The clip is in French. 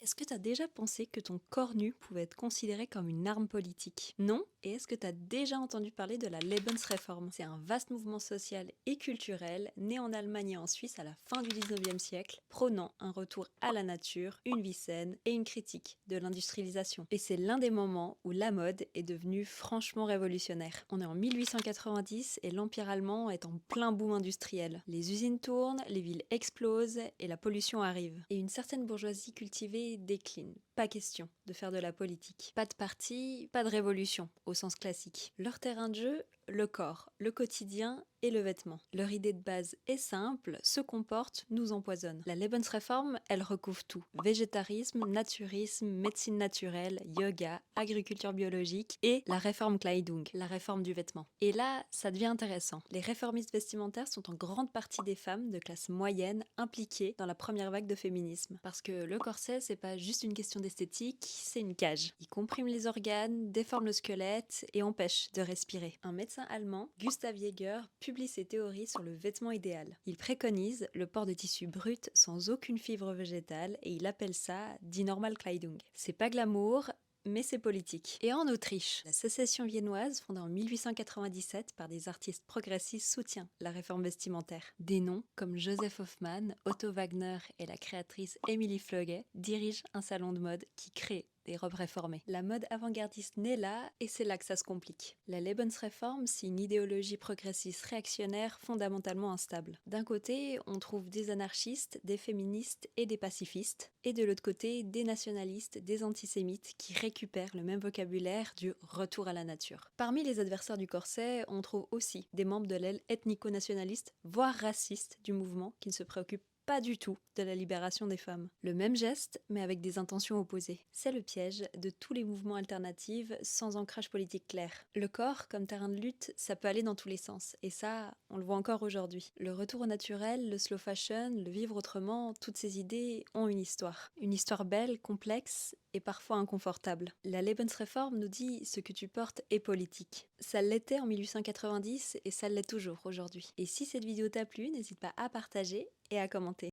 Est-ce que tu as déjà pensé que ton corps nu pouvait être considéré comme une arme politique? Non? Et est-ce que tu as déjà entendu parler de la Lebensreform? C'est un vaste mouvement social et culturel né en Allemagne et en Suisse à la fin du 19e siècle, prônant un retour à la nature, une vie saine et une critique de l'industrialisation. Et c'est l'un des moments où la mode est devenue franchement révolutionnaire. On est en 1890 et l'Empire allemand est en plein boom industriel. Les usines tournent, les villes explosent et la pollution arrive. Et une certaine bourgeoisie cultivée décline. Pas question de faire de la politique. Pas de parti, pas de révolution, au sens classique. Leur terrain de jeu, le corps, le quotidien et le vêtement. Leur idée de base est simple, se comporte, nous empoisonne. La Lebensreform, elle recouvre tout. Végétarisme, naturisme, médecine naturelle, yoga, agriculture biologique et la réforme Kleidung, la réforme du vêtement. Et là, ça devient intéressant. Les réformistes vestimentaires sont en grande partie des femmes de classe moyenne impliquées dans la première vague de féminisme. Parce que le corset, c'est pas juste une question d'esthétique, c'est une cage. Il comprime les organes, déforme le squelette et empêche de respirer. Un médecin allemand, Gustav Jäger, publie ses théories sur le vêtement idéal. Il préconise le port de tissus bruts sans aucune fibre végétale et il appelle ça die Normalkleidung. C'est pas glamour, mais c'est politique. Et en Autriche, la sécession viennoise, fondée en 1897 par des artistes progressistes, soutient la réforme vestimentaire. Des noms comme Joseph Hoffmann, Otto Wagner et la créatrice Emily Flöge dirigent un salon de mode qui crée des robes réformées. La mode avant-gardiste naît là, et c'est là que ça se complique. La Lebensreform, c'est une idéologie progressiste réactionnaire fondamentalement instable. D'un côté, on trouve des anarchistes, des féministes et des pacifistes, et de l'autre côté, des nationalistes, des antisémites qui récupèrent le même vocabulaire du retour à la nature. Parmi les adversaires du corset, on trouve aussi des membres de l'aile ethnico-nationaliste, voire raciste du mouvement, qui ne se préoccupent pas du tout de la libération des femmes. Le même geste, mais avec des intentions opposées. C'est le piège de tous les mouvements alternatifs sans ancrage politique clair. Le corps, comme terrain de lutte, ça peut aller dans tous les sens. Et ça, on le voit encore aujourd'hui. Le retour au naturel, le slow fashion, le vivre autrement, toutes ces idées ont une histoire. Une histoire belle, complexe et parfois inconfortable. La Lebensreform nous dit ce que tu portes est politique. Ça l'était en 1890 et ça l'est toujours aujourd'hui. Et si cette vidéo t'a plu, n'hésite pas à partager et à commenter.